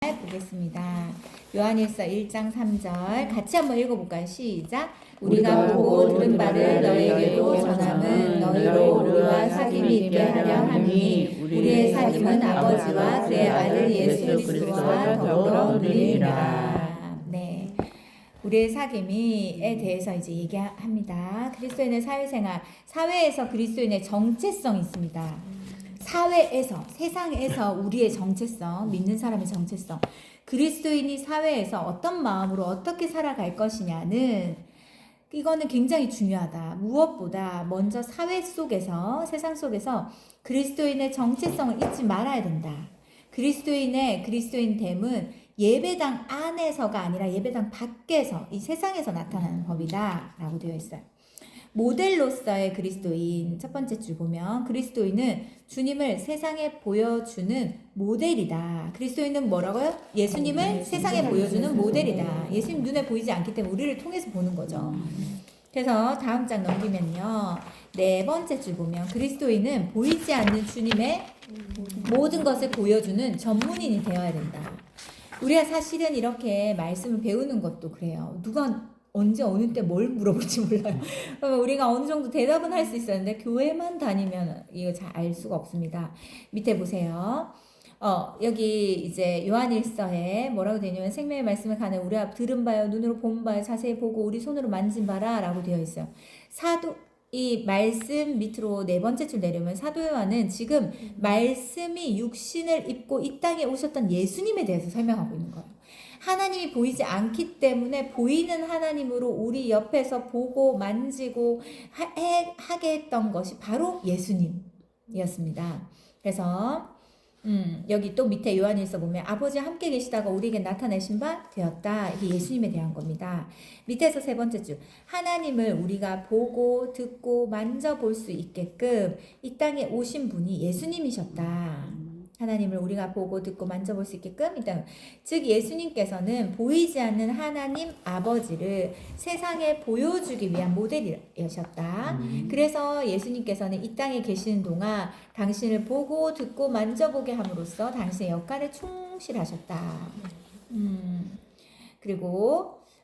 보겠습니다. 요한일서 1장 3절 같이 한번 읽어볼까요? 시작. 우리가 보고 들은 바를 너희에게도 전함은 너희로 우리와 사귐이 있게 하려 함이니 우리의 사귐은 아버지와 그의 아들 예수 그리스도와 더불어 누리리라. 네, 우리의 사귐에 대해서 이제 얘기합니다. 그리스도인의 사회생활, 사회에서 그리스도인의 정체성이 있습니다. 사회에서, 세상에서 우리의 정체성, 믿는 사람의 정체성, 그리스도인이 사회에서 어떤 마음으로 어떻게 살아갈 것이냐는 이거는 굉장히 중요하다. 무엇보다 먼저 사회 속에서, 세상 속에서 그리스도인의 정체성을 잊지 말아야 된다. 그리스도인됨은 예배당 안에서가 아니라 예배당 밖에서, 이 세상에서 나타나는 법이다 라고 되어 있어요. 모델로서의 그리스도인, 첫 번째 줄 보면 그리스도인은 주님을 세상에 보여주는 모델이다. 그리스도인은 뭐라고요? 예수님을 세상에 보여주는 모델이다. 예수님 눈에 보이지 않기 때문에 우리를 통해서 보는 거죠. 그래서 다음 장 넘기면요, 네 번째 줄 보면 그리스도인은 보이지 않는 주님의 모든 것을 보여주는 전문인이 되어야 된다. 우리가 사실은 이렇게 말씀을 배우는 것도 그래요. 누가 언제 어느 때 뭘 물어볼지 몰라요. 그러면 우리가 어느 정도 대답은 할 수 있었는데 교회만 다니면 이거 잘 알 수가 없습니다. 밑에 보세요. 여기 이제 요한일서에 뭐라고 되냐면 생명의 말씀을 가는 우리가 들은 바요 눈으로 본 바요 자세히 보고 우리 손으로 만진 바라 라고 되어 있어요. 이 말씀 밑으로 네 번째 줄 내려오면 사도 요한은 지금 말씀이 육신을 입고 이 땅에 오셨던 예수님에 대해서 설명하고 있는 거예요. 하나님이 보이지 않기 때문에 보이는 하나님으로 우리 옆에서 보고 만지고 하게 했던 것이 바로 예수님이었습니다. 그래서 여기 또 밑에 요한일서 보면 아버지와 함께 계시다가 우리에게 나타내신 바 되었다. 이게 예수님에 대한 겁니다. 밑에서 세 번째 줄 하나님을 우리가 보고 듣고 만져볼 수 있게끔 이 땅에 오신 분이 예수님이셨다. 하나님을 우리가 보고 듣고 만져볼 수 있게끔 즉 예수님께서는 보이지 않는 하나님 아버지를 세상에 보여주기 위한 모델이셨다. 그래서 예수님께서는 이 땅에 계시는 동안 당신을 보고 듣고 만져보게 함으로써 당신의 역할에 충실하셨다.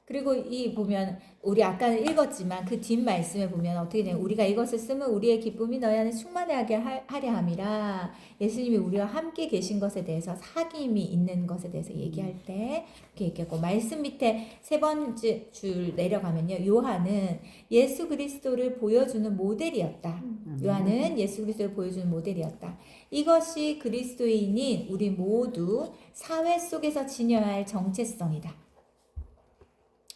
그리고 이 보면 우리 아까 읽었지만 그 뒷 말씀에 보면 어떻게 되냐 우리가 이것을 쓰면 우리의 기쁨이 너희 안에 충만하게 하려 함이라. 예수님이 우리와 함께 계신 것에 대해서 사귐이 있는 것에 대해서 얘기할 때 이렇게 얘기했고 말씀 밑에 세 번째 줄 내려가면요 요한은 예수 그리스도를 보여주는 모델이었다. 요한은 예수 그리스도를 보여주는 모델이었다. 이것이 그리스도인인 우리 모두 사회 속에서 지녀야 할 정체성이다.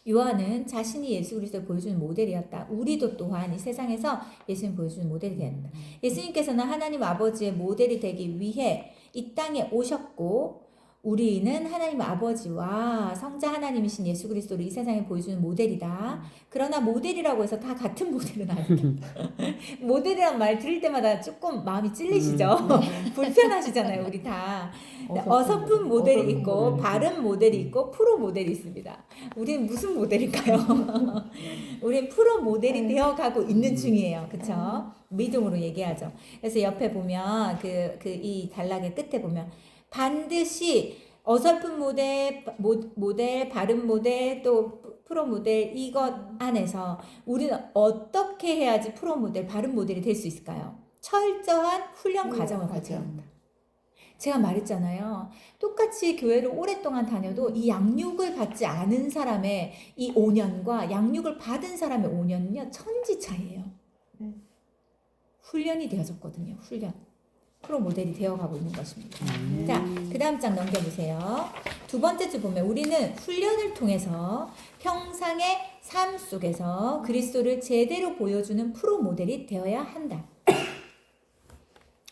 요한은 자신이 예수 그리스도를 보여주는 모델이었다. 우리도 또한 이 세상에서 예수님 보여주는 모델이 되었다. 예수님께서는 하나님 아버지의 모델이 되기 위해 이 땅에 오셨고 우리는 하나님 아버지와 성자 하나님이신 예수 그리스도를 이 세상에 보여주는 모델이다. 그러나 모델이라고 해서 다 같은 모델은 아니다. 모델이란 말 들을 때마다 조금 마음이 찔리시죠? 불편하시잖아요, 우리 다. 어설픈 모델이 있고 바른 모델이 있고 프로 모델이 있습니다. 우리는 무슨 모델일까요? 우리는 프로 모델이 되어가고 있는 중이에요. 그렇죠? 믿음으로 얘기하죠. 그래서 옆에 보면 이 단락의 끝에 보면 반드시 어설픈 모델, 바른 모델, 또 프로 모델 이것 안에서 우리는 어떻게 해야지 프로 모델, 바른 모델이 될 수 있을까요? 철저한 훈련 과정을 거쳐야 한다. 제가 말했잖아요. 똑같이 교회를 오랫동안 다녀도 이 양육을 받지 않은 사람의 이 5년과 양육을 받은 사람의 5년은요 천지 차이예요. 훈련이 되어졌거든요. 훈련. 프로 모델이 되어가고 있는 것입니다. 자, 그 다음 장 넘겨보세요. 두 번째 줄 보면 우리는 훈련을 통해서 평상의 삶 속에서 그리스도를 제대로 보여주는 프로 모델이 되어야 한다.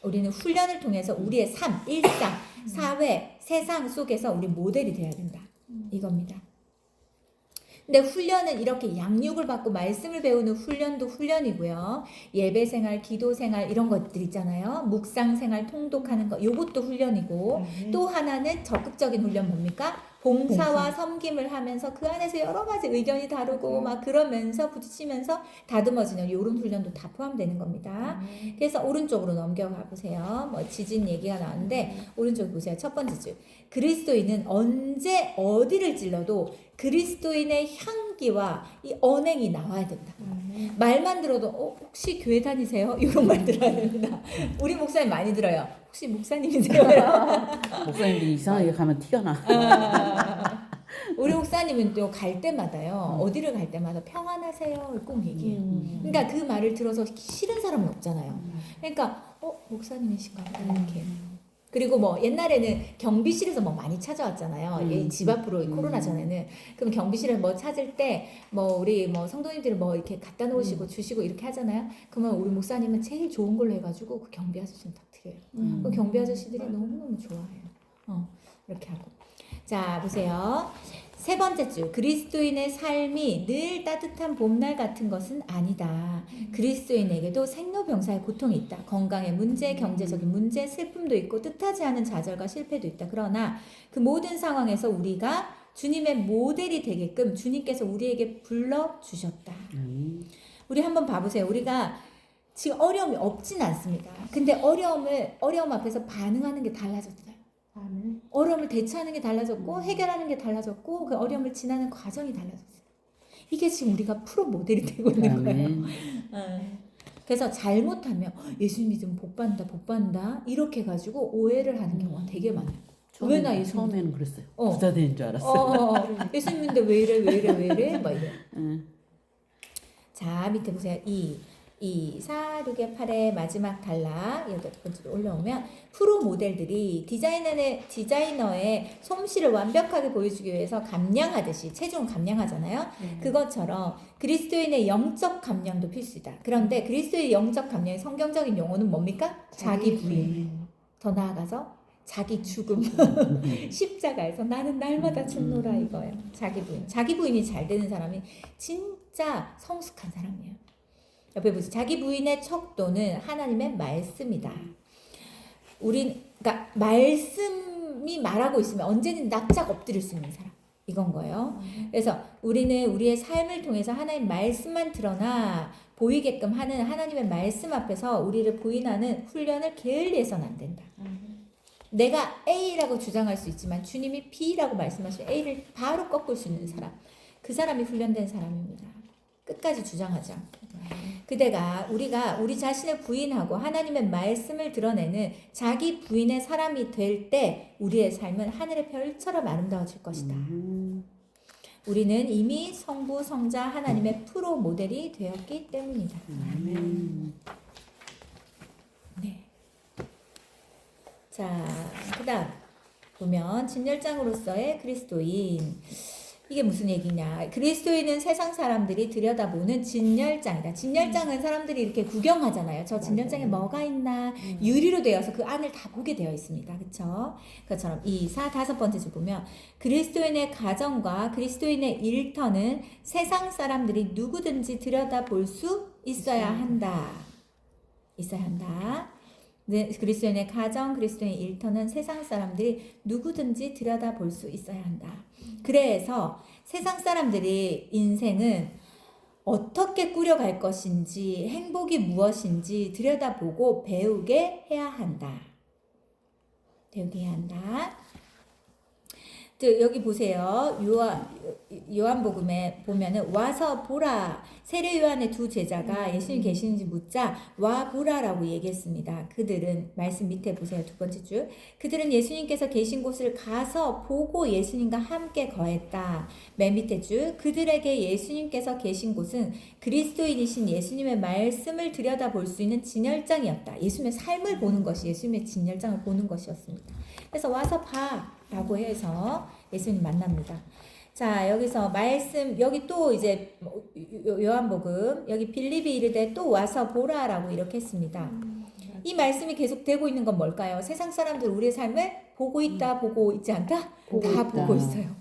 우리는 훈련을 통해서 우리의 삶, 일상, 사회, 세상 속에서 우리 모델이 되어야 된다. 이겁니다. 근데 훈련은 이렇게 양육을 받고 말씀을 배우는 훈련도 훈련이고요. 예배 생활, 기도 생활 이런 것들 있잖아요. 묵상 생활, 통독하는 거 이것도 훈련이고 또 하나는 적극적인 훈련 뭡니까? 봉사와 섬김을 하면서 그 안에서 여러 가지 의견이 다르고 막 그러면서 부딪히면서 다듬어지는 이런 훈련도 다 포함되는 겁니다. 그래서 오른쪽으로 넘겨가 보세요. 뭐 지진 얘기가 나왔는데 오른쪽 보세요. 첫 번째 줄. 그리스도인은 언제 어디를 찔러도 그리스도인의 향기와 이 언행이 나와야 된다. 말만 들어도 혹시 교회 다니세요? 이런 말 들어야 됩니다. 우리 목사님 많이 들어요. 혹시 목사님이세요? 목사님들이 이상하게 가면 티가 나. 우리 목사님은 또 갈 때마다요. 어디를 갈 때마다 평안하세요 꼭 얘기해요. 그러니까 그 말을 들어서 싫은 사람은 없잖아요. 그러니까 목사님이신가 보다 이렇게. 그리고 뭐 옛날에는 경비실에서 뭐 많이 찾아왔잖아요. 집 앞으로 코로나 전에는. 그럼 경비실을 뭐 찾을 때 뭐 우리 뭐 성도님들을 뭐 이렇게 갖다 놓으시고 주시고 이렇게 하잖아요. 그러면 우리 목사님은 제일 좋은 걸로 해가지고 그 경비 아저씨는 딱 드려요. 그 경비 아저씨들이 너무너무 좋아해요. 이렇게 하고. 자, 보세요. 세 번째 줄. 그리스도인의 삶이 늘 따뜻한 봄날 같은 것은 아니다. 그리스도인에게도 생로병사의 고통이 있다. 건강의 문제, 경제적인 문제, 슬픔도 있고 뜻하지 않은 좌절과 실패도 있다. 그러나 그 모든 상황에서 우리가 주님의 모델이 되게끔 주님께서 우리에게 불러주셨다. 우리 한번 봐보세요. 우리가 지금 어려움이 없진 않습니다. 근데 어려움 앞에서 반응하는 게 달라졌어요. 어려움을 대처하는 게 달라졌고 해결하는 게 달라졌고 그 어려움을 지나는 과정이 달라졌어요. 이게 지금 우리가 프로 모델이 되고 있는 거예요. 그래서 잘못하면 예수님 믿으면 복 받는다 이렇게 가지고 오해를 하는 경우가 되게 많아요. 왜 나 예수님 처음에는 그랬어요. 부자 되는 줄 알았어요. 예수님 믿는데 왜 이래 막 이래. 자, 밑에 보세요. 2, 4, 6의 8의 마지막 단락 여기 번째로 올라오면 프로 모델들이 디자이너의 솜씨를 완벽하게 보여주기 위해서 감량하듯이 체중을 감량하잖아요. 그것처럼 그리스도인의 영적 감량도 필수이다. 그런데 그리스도의 영적 감량의 성경적인 용어는 뭡니까? 자기 부인. 더 나아가서 자기 죽음. 십자가에서 나는 날마다 죽노라 이거예요. 자기 부인. 자기 부인이 잘 되는 사람이 진짜 성숙한 사람이에요. 옆에 보세요. 자기 부인의 척도는 하나님의 말씀이다. 그러니까 말씀이 말하고 있으면 언제든 납작 엎드릴 수 있는 사람. 이건 거예요. 그래서 우리는 우리의 삶을 통해서 하나님 말씀만 드러나 보이게끔 하는 하나님의 말씀 앞에서 우리를 부인하는 훈련을 게을리해서는 안 된다. 내가 A라고 주장할 수 있지만 주님이 B라고 말씀하시면 A를 바로 꺾을 수 있는 사람. 그 사람이 훈련된 사람입니다. 끝까지 주장하지 않고. 우리가 우리 자신을 부인하고 하나님의 말씀을 드러내는 자기 부인의 사람이 될 때 우리의 삶은 하늘의 별처럼 아름다워질 것이다. 우리는 이미 성부, 성자, 하나님의 프로 모델이 되었기 때문이다. 네. 자, 그다음 보면 진열장으로서의 그리스도인. 이게 무슨 얘기냐? 그리스도인은 세상 사람들이 들여다보는 진열장이다. 진열장은 사람들이 이렇게 구경하잖아요. 저 진열장에 뭐가 있나? 유리로 되어서 그 안을 다 보게 되어 있습니다. 그렇죠? 그것처럼 2, 4, 5번째 줄 보면 그리스도인의 가정과 그리스도인의 일터는 세상 사람들이 누구든지 들여다볼 수 있어야 한다. 있어야 한다. 네, 그리스도인의 가정, 그리스도인의 일터는 세상 사람들이 누구든지 들여다볼 수 있어야 한다. 그래서 세상 사람들이 인생은 어떻게 꾸려갈 것인지, 행복이 무엇인지 들여다보고 배우게 해야 한다. 배우게 해야 한다. 여기 보세요. 요한복음에 보면은 와서 보라. 세례 요한의 두 제자가 예수님 계시는지 묻자 와 보라라고 얘기했습니다. 그들은 말씀 밑에 보세요. 두 번째 줄. 그들은 예수님께서 계신 곳을 가서 보고 예수님과 함께 거했다. 맨 밑에 줄. 그들에게 예수님께서 계신 곳은 그리스도인이신 예수님의 말씀을 들여다볼 수 있는 진열장이었다. 예수님의 삶을 보는 것이 예수님의 진열장을 보는 것이었습니다. 그래서 와서 봐 라고 해서 예수님 만납니다. 자, 여기서 말씀, 여기 또 이제 요한복음, 여기 빌립이 이르되 또 와서 보라라고 이렇게 했습니다. 이 말씀이 계속 되고 있는 건 뭘까요? 세상 사람들 우리의 삶을 보고 있다, 보고 있지 않다? 다 보고 있어요.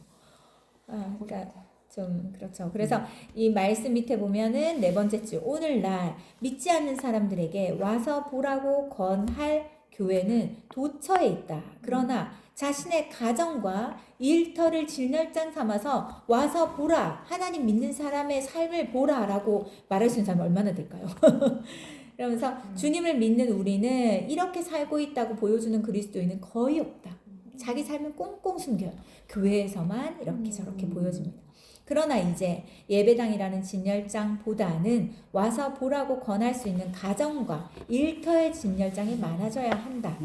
그러니까 좀 그렇죠. 그래서 이 말씀 밑에 보면은 네 번째 줄, 오늘날 믿지 않는 사람들에게 와서 보라고 권할 교회는 도처에 있다. 그러나 자신의 가정과 일터를 진열장 삼아서 와서 보라. 하나님 믿는 사람의 삶을 보라라고 말할 수 있는 사람이 얼마나 될까요? 그러면서 주님을 믿는 우리는 이렇게 살고 있다고 보여주는 그리스도인은 거의 없다. 자기 삶을 꽁꽁 숨겨요. 교회에서만 이렇게 저렇게 보여줍니다. 그러나 이제 예배당이라는 진열장보다는 와서 보라고 권할 수 있는 가정과 일터의 진열장이 많아져야 한다.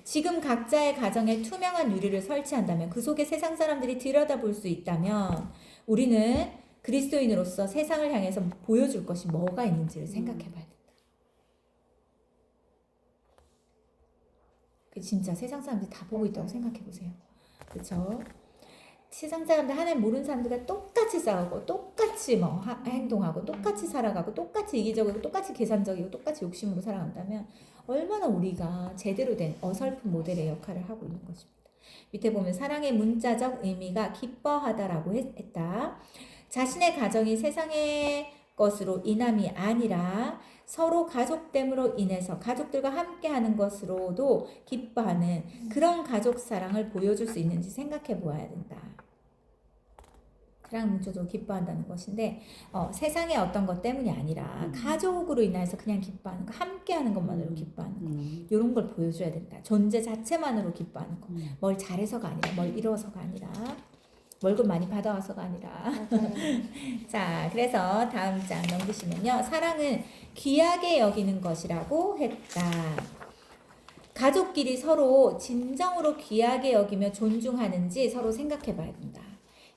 지금 각자의 가정에 투명한 유리를 설치한다면, 그 속에 세상 사람들이 들여다볼 수 있다면, 우리는 그리스도인으로서 세상을 향해서 보여줄 것이 뭐가 있는지를 생각해 봐야 된다. 진짜 세상 사람들이 다 보고 있다고 생각해 보세요. 그렇죠? 세상 사람들, 하나님 모르는 사람들과 똑같이 싸우고 똑같이 행동하고 똑같이 살아가고 똑같이 이기적이고 똑같이 계산적이고 똑같이 욕심으로 살아간다면 얼마나 우리가 제대로 된 어설픈 모델의 역할을 하고 있는 것입니다. 밑에 보면 사랑의 문자적 의미가 기뻐하다라고 했다. 자신의 가정이 세상의 것으로 인함이 아니라 서로 가족됨으로 인해서 가족들과 함께하는 것으로도 기뻐하는 그런 가족 사랑을 보여줄 수 있는지 생각해 보아야 된다. 사랑 문자적으로 기뻐한다는 것인데 세상의 어떤 것 때문이 아니라 가족으로 인해서 그냥 기뻐하는 거, 함께하는 것만으로 기뻐하는 거, 이런 걸 보여줘야 된다. 존재 자체만으로 기뻐하는 거, 뭘 잘해서가 아니라, 뭘 이뤄서가 아니라, 월급 많이 받아와서가 아니라. 자, 그래서 다음 장 넘기시면요. 사랑은 귀하게 여기는 것이라고 했다. 가족끼리 서로 진정으로 귀하게 여기며 존중하는지 서로 생각해 봐야 된다.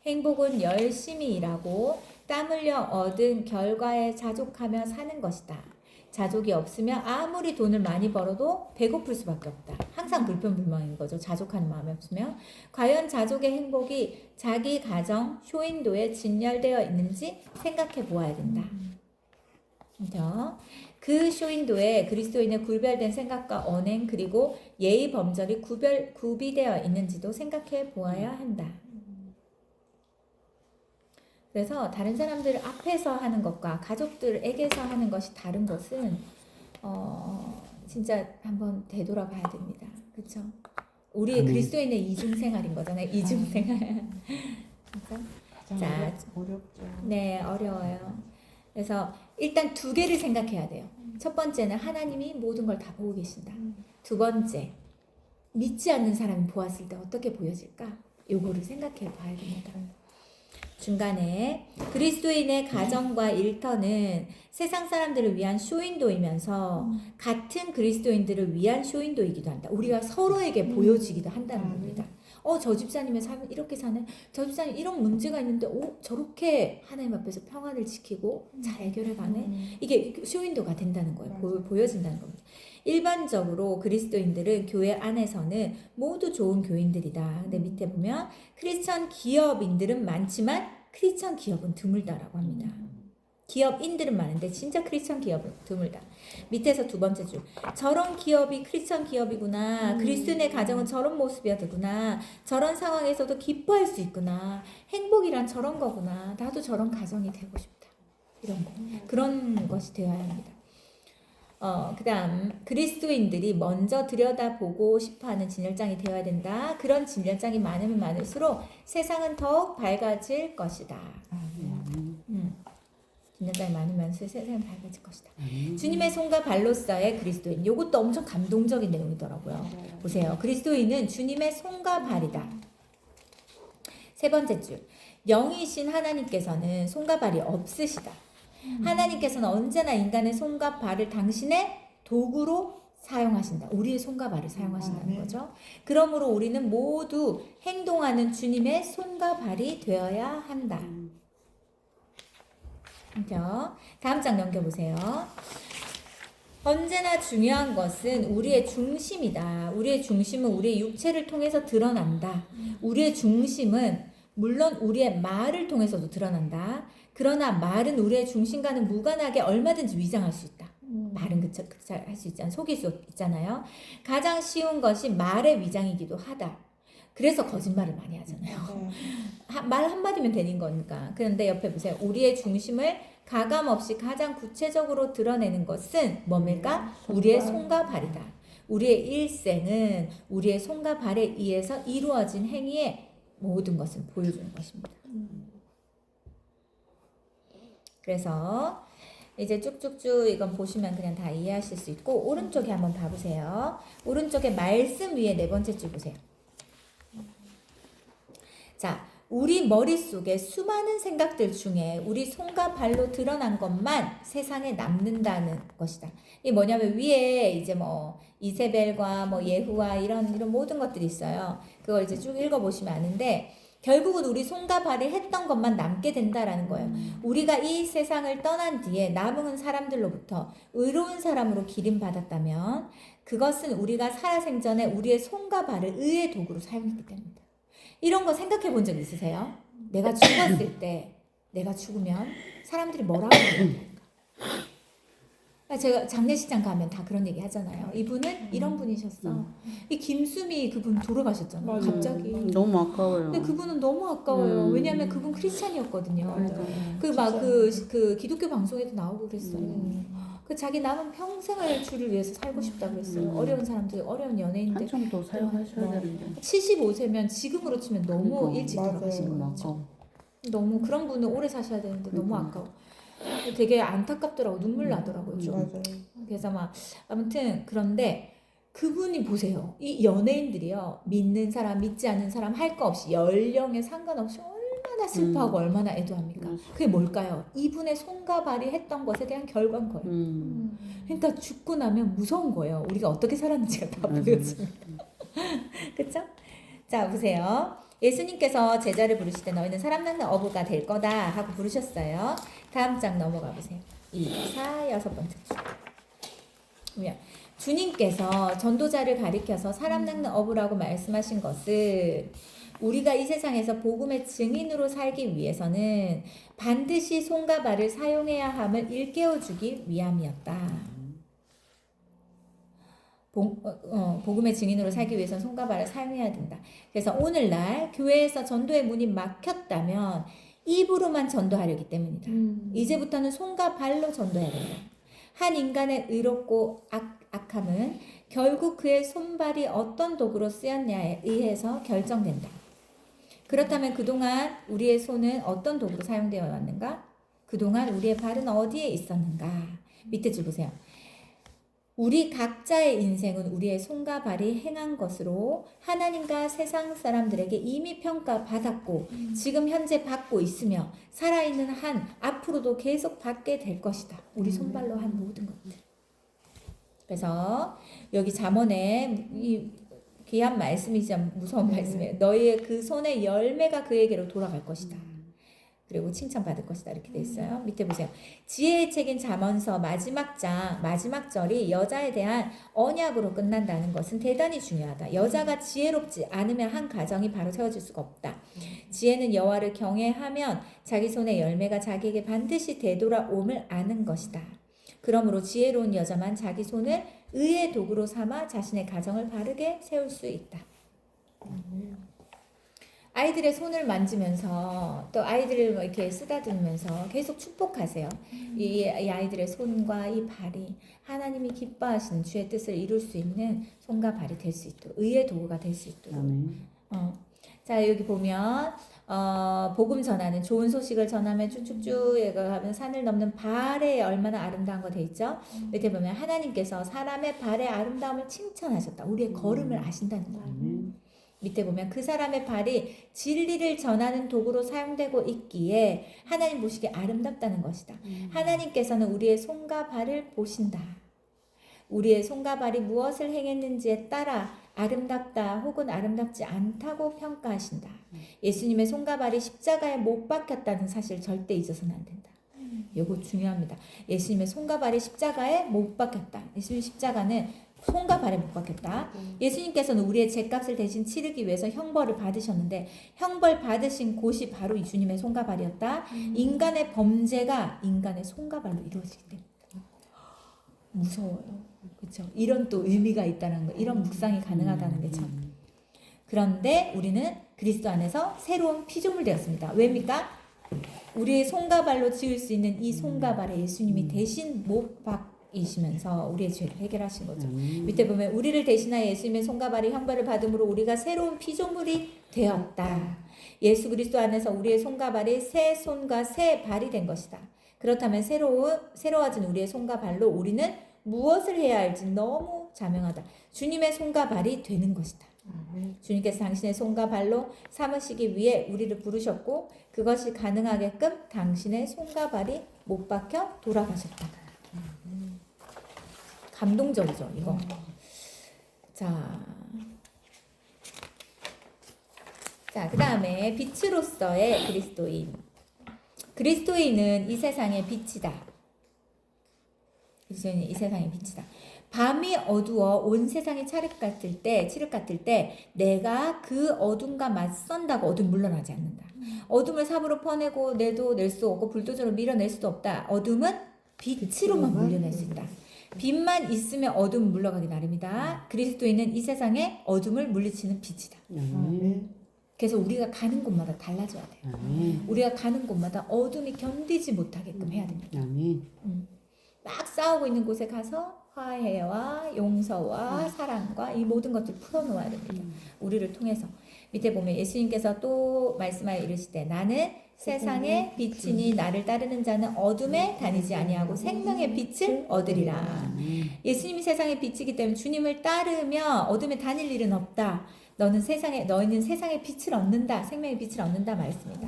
행복은 열심히 일하고 땀 흘려 얻은 결과에 자족하며 사는 것이다. 자족이 없으면 아무리 돈을 많이 벌어도 배고플 수밖에 없다. 항상 불평불만인 거죠. 자족하는 마음이 없으면. 과연 자족의 행복이 자기 가정, 쇼윈도에 진열되어 있는지 생각해 보아야 된다. 그렇죠? 그 쇼윈도에 그리스도인의 구별된 생각과 언행 그리고 예의 범절이 구비되어 있는지도 생각해 보아야 한다. 그래서 다른 사람들 앞에서 하는 것과 가족들에게서 하는 것이 다른 것은 진짜 한번 되돌아봐야 됩니다. 그렇죠? 우리의 그리스도인의 이중생활인 거잖아요. 이중생활. 자, 어렵죠. 네, 어려워요. 그래서 일단 두 개를 생각해야 돼요. 첫 번째는 하나님이 모든 걸 다 보고 계신다. 두 번째, 믿지 않는 사람이 보았을 때 어떻게 보여질까? 요거를 생각해 봐야 됩니다. 중간에 그리스도인의 가정과 일터는 세상 사람들을 위한 쇼윈도이면서 같은 그리스도인들을 위한 쇼윈도이기도 한다. 우리가 서로에게 보여지기도 한다는 겁니다. 저 집사님의 삶은 이렇게 사네. 저 집사님 이런 문제가 있는데 저렇게 하나님 앞에서 평안을 지키고 잘 해결해 가네. 이게 쇼윈도가 된다는 거예요. 보여진다는 겁니다. 일반적으로 그리스도인들은 교회 안에서는 모두 좋은 교인들이다. 근데 밑에 보면 크리스천 기업인들은 많지만 크리스천 기업은 드물다라고 합니다. 기업인들은 많은데 진짜 크리스천 기업은 드물다. 밑에서 두 번째 줄. 저런 기업이 크리스천 기업이구나. 그리스도인의 가정은 저런 모습이었구나. 저런 상황에서도 기뻐할 수 있구나. 행복이란 저런 거구나. 나도 저런 가정이 되고 싶다. 이런 거. 그런 것이 되어야 합니다. 그 다음 그리스도인들이 먼저 들여다보고 싶어하는 진열장이 되어야 된다. 그런 진열장이 많으면 많을수록 세상은 더욱 밝아질 것이다. 진열장이 많으면 세상은 밝아질 것이다. 주님의 손과 발로서의 그리스도인. 이것도 엄청 감동적인 내용이더라고요. 보세요. 그리스도인은 주님의 손과 발이다. 세 번째 줄. 영이신 하나님께서는 손과 발이 없으시다. 하나님께서는 언제나 인간의 손과 발을 당신의 도구로 사용하신다. 우리의 손과 발을 사용하신다는 거죠. 그러므로 우리는 모두 행동하는 주님의 손과 발이 되어야 한다. 그렇죠? 다음 장 넘겨보세요. 언제나 중요한 것은 우리의 중심이다. 우리의 중심은 우리의 육체를 통해서 드러난다. 우리의 중심은 물론 우리의 말을 통해서도 드러난다. 그러나 말은 우리의 중심과는 무관하게 얼마든지 위장할 수 있다. 말은 할 수 있잖아요. 속일 수 있잖아요. 가장 쉬운 것이 말의 위장이기도 하다. 그래서 거짓말을 많이 하잖아요. 말 한마디면 되는 거니까. 그런데 옆에 보세요. 우리의 중심을 가감 없이 가장 구체적으로 드러내는 것은 뭡니까? 우리의 손과 발이다. 우리의 일생은 우리의 손과 발에 의해서 이루어진 행위의 모든 것을 보여주는 것입니다. 그래서 이제 쭉쭉쭉 이건 보시면 그냥 다 이해하실 수 있고, 오른쪽에 한번 봐보세요. 오른쪽에 말씀 위에 네 번째 줄 보세요. 자, 우리 머릿속에 수많은 생각들 중에 우리 손과 발로 드러난 것만 세상에 남는다는 것이다. 이게 뭐냐면 위에 이제 뭐 이세벨과 뭐 예후와 이런 모든 것들이 있어요. 그걸 이제 쭉 읽어보시면 아는데, 결국은 우리 손과 발이 했던 것만 남게 된다라는 거예요. 우리가 이 세상을 떠난 뒤에 남은 사람들로부터 의로운 사람으로 기름 받았다면 그것은 우리가 살아생전에 우리의 손과 발을 의의 도구로 사용했기 때문이다. 이런 거 생각해 본 적 있으세요? 내가 죽었을 때, 내가 죽으면 사람들이 뭐라고 얘기할까? 제가 장례식장 가면 다 그런 얘기 하잖아요. 이분은 이런 분이셨어. 이 김수미 그분 돌아가셨잖아요. 맞아요. 갑자기. 너무 아까워요. 근데 그분은 너무 아까워요. 왜냐하면 그분 크리스찬이었거든요. 맞아요. 그 막 그 기독교 방송에도 나오고 그랬어요. 음. 그 자기 남은 평생을 주를 위해서 살고 싶다 그랬어요. 어려운 사람들, 어려운 연예인들. 한참 더 사용하셔야 되는데. 75세면 지금으로 치면 너무 그러니까. 일찍 맞아요. 돌아가신 너무 거죠. 아까워. 너무 그런 분은 오래 사셔야 되는데 너무 아까워. 되게 안타깝더라고. 눈물 나더라고요. 좀. 맞아요. 그래서 막 아무튼 그런데 그분이 보세요. 이 연예인들이요. 믿는 사람, 믿지 않는 사람 할 거 없이 연령에 상관없이 얼마나 슬퍼하고 얼마나 애도합니까? 그게 뭘까요? 이분의 손과 발이 했던 것에 대한 결과인 거예요. 그러니까 죽고 나면 무서운 거예요. 우리가 어떻게 살았는지가 다 보여집니다. 그렇죠? 자, 보세요. 예수님께서 제자를 부르실 때 너희는 사람 낳는 어부가 될 거다 하고 부르셨어요. 다음 장 넘어가 보세요. 2, 4, 6번째 줄. 보면 주님께서 전도자를 가리켜서 사람 낳는 어부라고 말씀하신 것은 우리가 이 세상에서 복음의 증인으로 살기 위해서는 반드시 손과 발을 사용해야 함을 일깨워주기 위함이었다. 복음의 증인으로 살기 위해서는 손과 발을 사용해야 된다. 그래서 오늘날 교회에서 전도의 문이 막혔다면 입으로만 전도하려기 때문이다. 이제부터는 손과 발로 전도해야 된다. 한 인간의 의롭고 악함은 결국 그의 손발이 어떤 도구로 쓰였냐에 의해서 결정된다. 그렇다면 그동안 우리의 손은 어떤 도구로 사용되어 왔는가? 그동안 우리의 발은 어디에 있었는가? 밑에 줄 보세요. 우리 각자의 인생은 우리의 손과 발이 행한 것으로 하나님과 세상 사람들에게 이미 평가받았고 지금 현재 받고 있으며 살아있는 한 앞으로도 계속 받게 될 것이다. 우리 손발로 한 모든 것들. 그래서 여기 잠언에 이 귀한 말씀이자 무서운 말씀이에요. 너희의 그 손의 열매가 그에게로 돌아갈 것이다. 그리고 칭찬받을 것이다. 이렇게 돼 있어요. 밑에 보세요. 지혜의 책인 잠언서 마지막 장 마지막 절이 여자에 대한 언약으로 끝난다는 것은 대단히 중요하다. 여자가 지혜롭지 않으면 한 가정이 바로 세워질 수가 없다. 지혜는 여호와를 경외하면 자기 손의 열매가 자기에게 반드시 되돌아옴을 아는 것이다. 그러므로 지혜로운 여자만 자기 손을 의의 도구로 삼아 자신의 가정을 바르게 세울 수 있다. 아이들의 손을 만지면서 또 아이들을 이렇게 쓰다듬으면서 계속 축복하세요. 이 아이들의 손과 이 발이 하나님이 기뻐하시는 주의 뜻을 이룰 수 있는 손과 발이 될 수 있도록 의의 도구가 될 수 있도록. 자, 여기 보면 복음 전하는 좋은 소식을 전하면 쭉쭉쭉 하면 산을 넘는 발에 얼마나 아름다운 거 돼 있죠. 밑에 보면 하나님께서 사람의 발의 아름다움을 칭찬하셨다. 우리의 걸음을 아신다는 거예요. 밑에 보면 그 사람의 발이 진리를 전하는 도구로 사용되고 있기에 하나님 보시기에 아름답다는 것이다. 하나님께서는 우리의 손과 발을 보신다. 우리의 손과 발이 무엇을 행했는지에 따라 아름답다 혹은 아름답지 않다고 평가하신다. 예수님의 손과 발이 십자가에 못 박혔다는 사실 절대 잊어서는 안 된다. 이거 중요합니다. 예수님의 손과 발이 십자가에 못 박혔다. 예수님 십자가는 손과 발에 못 박혔다. 예수님께서는 우리의 죄값을 대신 치르기 위해서 형벌을 받으셨는데 형벌 받으신 곳이 바로 이 주님의 손과 발이었다. 인간의 범죄가 인간의 손과 발로 이루어지기 때문에 무서워요. 그렇죠? 이런 또 의미가 있다는 거, 이런 묵상이 가능하다는 게 참. 그런데 우리는 그리스도 안에서 새로운 피조물 되었습니다. 왜입니까? 우리의 손과 발로 지을 수 있는 이 손과 발에 예수님이 대신 못 이시면서 우리의 죄를 해결하신 거죠. 아멘. 밑에 보면 우리를 대신하여 예수님의 손과 발이 형벌을 받음으로 우리가 새로운 피조물이 되었다. 예수 그리스도 안에서 우리의 손과 발이 새 손과 새 발이 된 것이다. 그렇다면 새로워진 우리의 손과 발로 우리는 무엇을 해야 할지 너무 자명하다. 주님의 손과 발이 되는 것이다. 주님께서 당신의 손과 발로 삼으시기 위해 우리를 부르셨고 그것이 가능하게끔 당신의 손과 발이 못 박혀 돌아가셨다. 감동적이죠, 이거. 자, 그 다음에 빛으로서의 그리스도인. 그리스도인은 이 세상의 빛이다. 그리스도인은 이 세상의 빛이다. 밤이 어두워 온 세상이 칠흑 같을 때 내가 그 어둠과 맞선다고 어둠 물러나지 않는다. 어둠을 삽으로 퍼내고 내도 낼 수 없고 불도저로 밀어낼 수도 없다. 어둠은 빛으로만 물려낼 수 있다. 빛만 있으면 어둠은 물러가기 나름이다. 그리스도인은 이 세상의 어둠을 물리치는 빛이다. 아멘. 그래서 우리가 가는 곳마다 달라져야 돼요. 아멘. 우리가 가는 곳마다 어둠이 견디지 못하게끔 해야 됩니다. 아멘. 막 싸우고 있는 곳에 가서 화해와 용서와 사랑과 이 모든 것들을 풀어놓아야 됩니다. 우리를 통해서. 밑에 보면 예수님께서 또 말씀하여 이르시되 나는 세상의 빛이니 나를 따르는 자는 어둠에 다니지 아니하고 생명의 빛을 얻으리라. 예수님이 세상의 빛이기 때문에 주님을 따르며 어둠에 다닐 일은 없다. 너희는 세상의 빛을 얻는다. 생명의 빛을 얻는다 말씀입니다.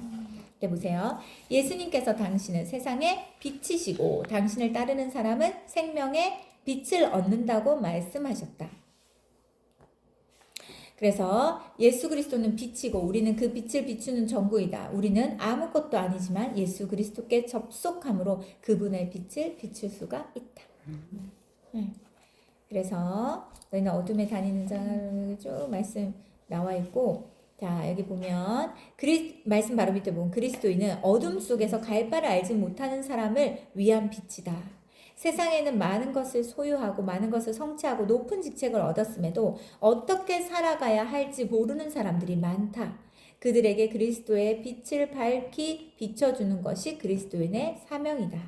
네, 보세요. 예수님께서 당신은 세상의 빛이시고 당신을 따르는 사람은 생명의 빛을 얻는다고 말씀하셨다. 그래서 예수 그리스도는 빛이고 우리는 그 빛을 비추는 전구이다. 우리는 아무것도 아니지만 예수 그리스도께 접속함으로 그분의 빛을 비출 수가 있다. 그래서 너희는 어둠에 다니는 자를 쭉 말씀 나와 있고, 자 여기 보면 말씀 바로 밑에 보면 그리스도인은 어둠 속에서 갈 바를 알지 못하는 사람을 위한 빛이다. 세상에는 많은 것을 소유하고 많은 것을 성취하고 높은 직책을 얻었음에도 어떻게 살아가야 할지 모르는 사람들이 많다. 그들에게 그리스도의 빛을 밝히 비춰주는 것이 그리스도인의 사명이다.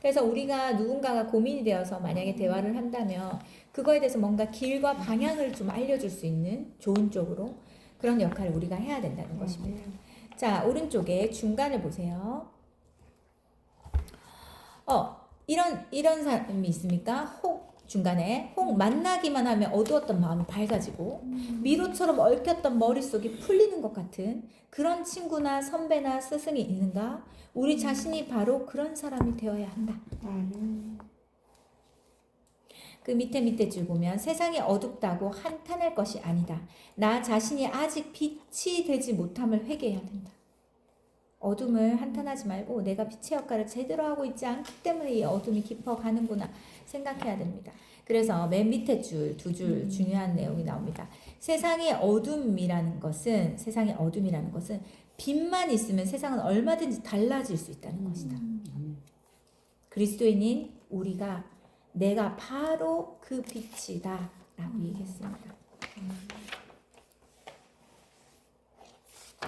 그래서 우리가 누군가가 고민이 되어서 만약에 대화를 한다면 그거에 대해서 뭔가 길과 방향을 좀 알려줄 수 있는 좋은 쪽으로 그런 역할을 우리가 해야 된다는 것입니다. 자, 오른쪽에 중간을 보세요. 이런 사람이 있습니까? 중간에 만나기만 하면 어두웠던 마음이 밝아지고 미로처럼 얽혔던 머릿속이 풀리는 것 같은 그런 친구나 선배나 스승이 있는가? 우리 자신이 바로 그런 사람이 되어야 한다. 그 밑에 줄 보면 세상이 어둡다고 한탄할 것이 아니다. 나 자신이 아직 빛이 되지 못함을 회개해야 된다. 어둠을 한탄하지 말고 내가 빛의 역할을 제대로 하고 있지 않기 때문에 이 어둠이 깊어가는구나 생각해야 됩니다. 그래서 맨 밑에 두 줄 중요한 내용이 나옵니다. 세상의 어둠이라는 것은 빛만 있으면 세상은 얼마든지 달라질 수 있다는 것이다. 그리스도인인 우리가 내가 바로 그 빛이다 라고 얘기했습니다.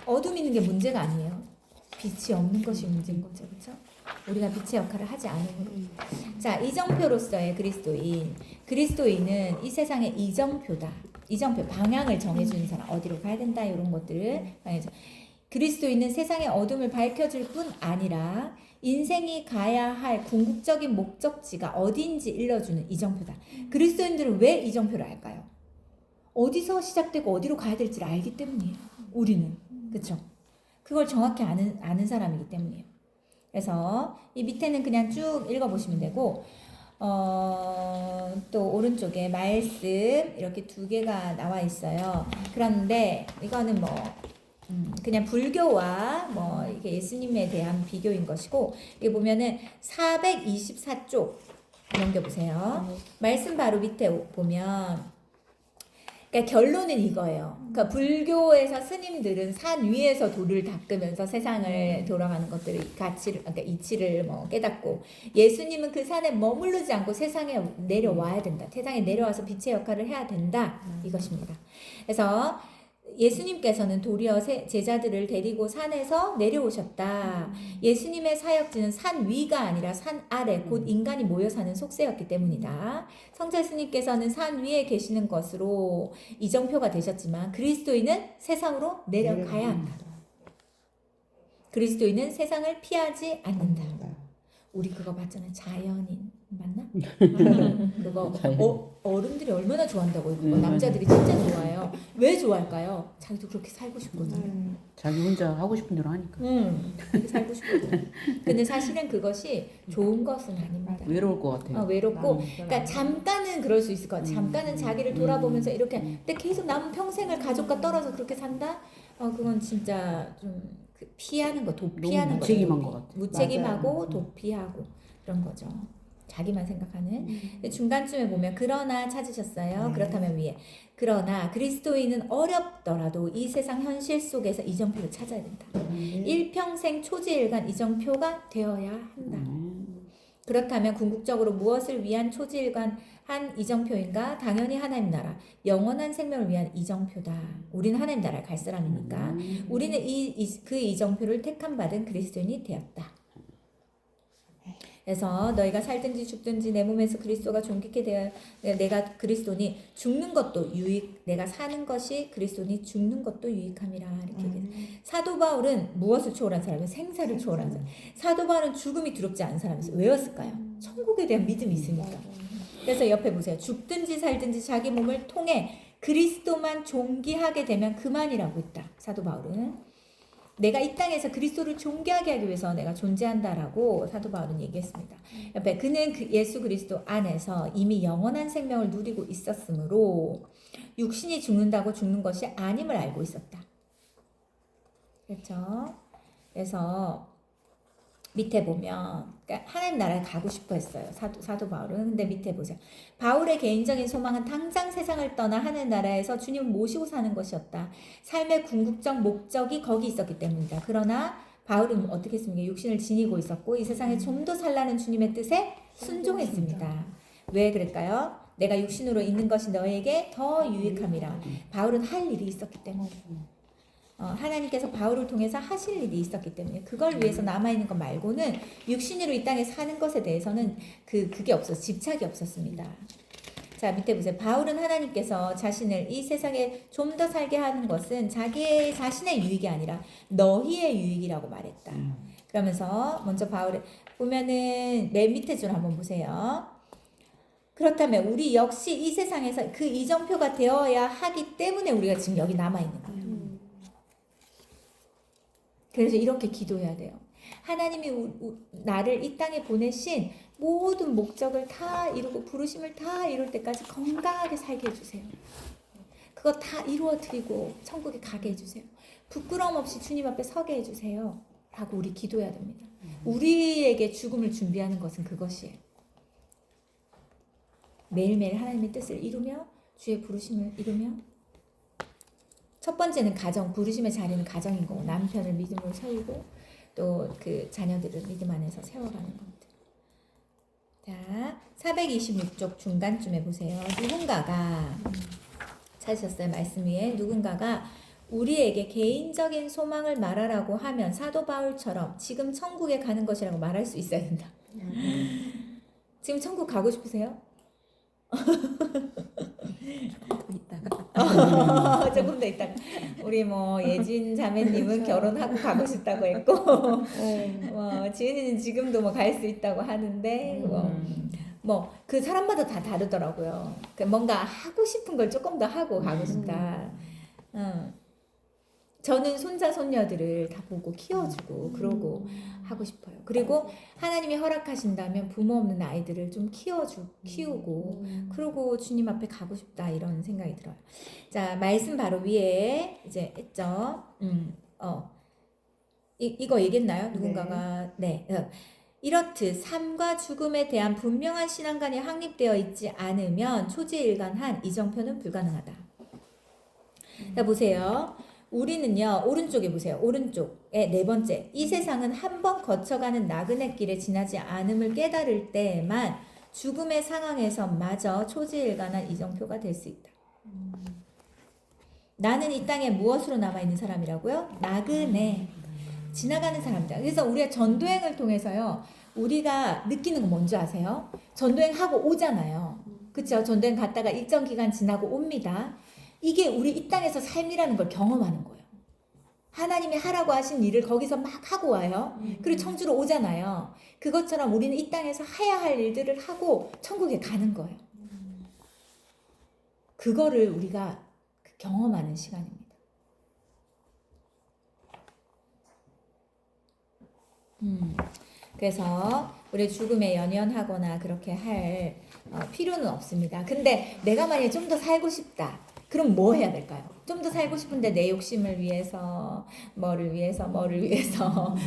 어둠이 있는 게 문제가 아니에요. 빛이 없는 것이 문제인 거죠. 그렇죠? 우리가 빛의 역할을 하지 않으므로. 자, 이정표로서의 그리스도인은 이 세상의 이정표다. 이정표, 방향을 정해주는 사람, 어디로 가야 된다 이런 것들을 그리스도인은 세상의 어둠을 밝혀줄 뿐 아니라 인생이 가야 할 궁극적인 목적지가 어디인지 일러주는 이정표다. 그리스도인들은 왜 이정표를 알까요? 어디서 시작되고 어디로 가야 될지를 알기 때문이에요. 우리는. 그렇죠? 그걸 정확히 아는 사람이기 때문이에요. 그래서 이 밑에는 그냥 쭉 읽어보시면 되고 또 오른쪽에 말씀 이렇게 두 개가 나와 있어요. 그런데 이거는 그냥 불교와 이게 예수님에 대한 비교인 것이고 여기 보면은 424쪽 넘겨보세요. 말씀 바로 밑에 보면 그러니까 결론은 이거예요. 그러니까 불교에서 스님들은 산 위에서 돌을 닦으면서 세상을 돌아가는 것들을 그러니까 이치를 깨닫고 예수님은 그 산에 머무르지 않고 세상에 내려와야 된다. 세상에 내려와서 빛의 역할을 해야 된다. 이것입니다. 그래서 예수님께서는 도리어 제자들을 데리고 산에서 내려오셨다. 예수님의 사역지는 산 위가 아니라 산 아래 곧 인간이 모여 사는 속세였기 때문이다. 성자 예수님께서는 산 위에 계시는 것으로 이정표가 되셨지만 그리스도인은 세상으로 내려가야 한다. 그리스도인은 세상을 피하지 않는다. 우리 그거 봤잖아요. 자연인 맞나? 그거 어른들이 얼마나 좋아한다고 그거 남자들이 진짜 좋아해요. 왜 좋아할까요? 자기도 그렇게 살고 싶거든. 자기 혼자 하고 싶은 대로 하니까. 그렇게 살고 싶거든. 근데 사실은 그것이 좋은 것은 아닙니다. 외로울 것 같아요. 외롭고, 그러니까 잠깐은 그럴 수 있을 것 같아. 잠깐은 자기를 돌아보면서 이렇게. 근데 계속 남은 평생을 가족과 떨어져 그렇게 산다? 그건 진짜 좀 피하는 거, 도피하는 거. 무책임한 것 같아. 무책임하고 도피하고 그런 거죠. 자기만 생각하는. 근데 중간쯤에 보면 그러나 찾으셨어요. 그렇다면 위에 그러나 그리스도인은 어렵더라도 이 세상 현실 속에서 이정표를 찾아야 된다. 일평생 초지일간 이정표가 되어야 한다. 그렇다면 궁극적으로 무엇을 위한 초지일관 한 이정표인가? 당연히 하나님 나라, 영원한 생명을 위한 이정표다. 우리는 하나님 나라에 갈 사람이니까 우리는 그 이정표를 택함 받은 그리스도인이 되었다. 그래서 너희가 살든지 죽든지 내 몸에서 그리스도가 존귀케 되어 내가 그리스도니 죽는 것도 유익, 내가 사는 것이 그리스도니 죽는 것도 유익함이라. 이렇게 얘기해요. 사도 바울은 무엇을 초월한 사람이에요? 생사를 초월한 사람. 사도 바울은 죽음이 두렵지 않은 사람이었어요. 왜였을까요? 천국에 대한 믿음이 있으니까. 그래서 옆에 보세요. 죽든지 살든지 자기 몸을 통해 그리스도만 존귀하게 되면 그만이라고 했다. 사도 바울은. 내가 이 땅에서 그리스도를 존귀하게 하기 위해서 내가 존재한다라고 사도 바울은 얘기했습니다. 옆에 그는 예수 그리스도 안에서 이미 영원한 생명을 누리고 있었으므로 육신이 죽는다고 죽는 것이 아님을 알고 있었다. 그렇죠? 그래서 밑에 보면 그러니까 하나님 나라에 가고 싶어 했어요. 사도 바울은. 근데 밑에 보세요. 바울의 개인적인 소망은 당장 세상을 떠나 하늘 나라에서 주님을 모시고 사는 것이었다. 삶의 궁극적 목적이 거기 있었기 때문이다. 그러나 바울은 어떻게 했습니까? 육신을 지니고 있었고 이 세상에 좀 더 살라는 주님의 뜻에 순종했습니다. 왜 그럴까요? 내가 육신으로 있는 것이 너에게 더 유익함이라. 바울은 할 일이 있었기 때문에. 하나님께서 바울을 통해서 하실 일이 있었기 때문에 그걸 위해서 남아있는 것 말고는 육신으로 이 땅에 사는 것에 대해서는 그게 없었어요. 집착이 없었습니다. 자, 밑에 보세요. 바울은 하나님께서 자신을 이 세상에 좀 더 살게 하는 것은 자기 자신의 유익이 아니라 너희의 유익이라고 말했다. 그러면서 먼저 바울을 보면은 맨 밑에 줄 한번 보세요. 그렇다면 우리 역시 이 세상에서 그 이정표가 되어야 하기 때문에 우리가 지금 여기 남아있는 거예요. 그래서 이렇게 기도해야 돼요. 하나님이 나를 이 땅에 보내신 모든 목적을 다 이루고 부르심을 다 이룰 때까지 건강하게 살게 해주세요. 그거 다 이루어드리고 천국에 가게 해주세요. 부끄러움 없이 주님 앞에 서게 해주세요. 라고 우리 기도해야 됩니다. 우리에게 죽음을 준비하는 것은 그것이에요. 매일매일 하나님의 뜻을 이루며 주의 부르심을 이루며 첫 번째는 가정, 부르심의 자리는 가정인 거고 남편을 믿음으로 세우고 또 그 자녀들을 믿음 안에서 세워가는 겁니다. 자, 426쪽 중간쯤에 보세요. 누군가가 찾으셨어요? 말씀 위에 누군가가 우리에게 개인적인 소망을 말하라고 하면 사도 바울처럼 지금 천국에 가는 것이라고 말할 수 있어야 된다. 지금 천국 가고 싶으세요? 조금 더 있다가 우리 뭐 예진 자매님은 결혼하고 가고 싶다고 했고 지은이는 지금도 뭐 갈 수 있다고 하는데 뭐 그 사람마다 다 다르더라고요. 뭔가 하고 싶은 걸 조금 더 하고 가고 싶다. 저는 손자 손녀들을 다 보고 키워주고 그러고 하고 싶어요. 그리고 하나님이 허락하신다면 부모 없는 아이들을 좀 키우고 그러고 주님 앞에 가고 싶다 이런 생각이 들어요. 자, 말씀 바로 위에 이제 했죠. 이거 얘기했나요? 누군가가 네. 이렇듯 삶과 죽음에 대한 분명한 신앙관이 확립되어 있지 않으면 초지일관한 이정표는 불가능하다. 자, 보세요. 우리는요, 오른쪽에 보세요. 오른쪽에 네 번째. 이 세상은 한 번 거쳐가는 나그네 길에 지나지 않음을 깨달을 때만 죽음의 상황에서 마저 초지일관한 이정표가 될 수 있다. 나는 이 땅에 무엇으로 남아있는 사람이라고요? 나그네. 지나가는 사람들. 그래서 우리가 전도행을 통해서요. 우리가 느끼는 건 뭔지 아세요? 전도행 하고 오잖아요. 그쵸? 전도행 갔다가 일정 기간 지나고 옵니다. 이게 우리 이 땅에서 삶이라는 걸 경험하는 거예요. 하나님이 하라고 하신 일을 거기서 막 하고 와요. 그리고 청주로 오잖아요. 그것처럼 우리는 이 땅에서 해야 할 일들을 하고 천국에 가는 거예요. 그거를 우리가 경험하는 시간입니다. 그래서 우리 죽음에 연연하거나 그렇게 할 필요는 없습니다. 근데 내가 만약에 좀 더 살고 싶다. 그럼 뭐 해야 될까요? 좀 더 살고 싶은데 내 욕심을 위해서 뭐를 위해서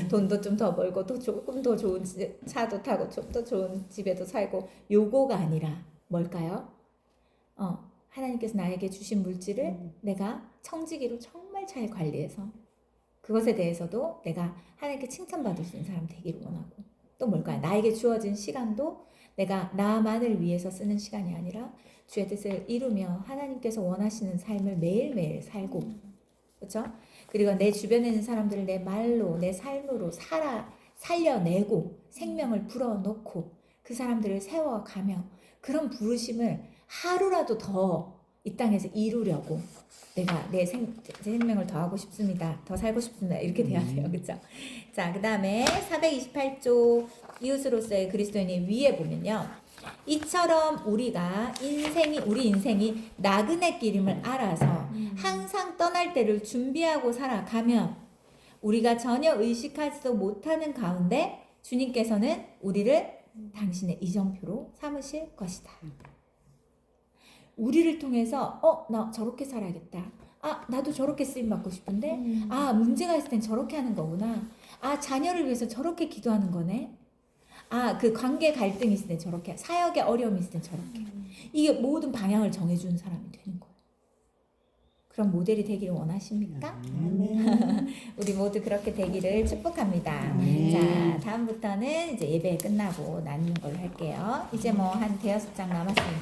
돈도 좀 더 벌고 또 조금 더 좋은 차도 타고 좀 더 좋은 집에도 살고 요거가 아니라 뭘까요? 하나님께서 나에게 주신 물질을 내가 청지기로 정말 잘 관리해서 그것에 대해서도 내가 하나님께 칭찬받을 수 있는 사람 되기를 원하고 또 뭘까요? 나에게 주어진 시간도 내가 나만을 위해서 쓰는 시간이 아니라 주의 뜻을 이루며 하나님께서 원하시는 삶을 매일매일 살고 그렇죠? 그리고 내 주변에 있는 사람들을 내 말로 내 삶으로 살려내고 생명을 불어넣고 그 사람들을 세워가며 그런 부르심을 하루라도 더 이 땅에서 이루려고 내가 내 생명을 더 하고 싶습니다. 더 살고 싶습니다. 이렇게 돼야 돼요. 그렇죠? 자, 그 다음에 428조 이웃으로서의 그리스도인이 위에 보면요. 이처럼 우리 인생이 나그네 길임을 알아서 항상 떠날 때를 준비하고 살아가면 우리가 전혀 의식하지도 못하는 가운데 주님께서는 우리를 당신의 이정표로 삼으실 것이다. 우리를 통해서 나 저렇게 살아야겠다. 나도 저렇게 쓰임 받고 싶은데 문제가 있을 땐 저렇게 하는 거구나. 자녀를 위해서 저렇게 기도하는 거네. 그 관계 갈등이 있을 때 저렇게 사역에 어려움이 있을 때 저렇게 이게 모든 방향을 정해주는 사람이 되는 거예요. 그런 모델이 되기를 원하십니까? 우리 모두 그렇게 되기를 축복합니다. 자, 다음부터는 이제 예배 끝나고 나누는 걸로 할게요. 이제 뭐 한 대여섯 장 남았으니까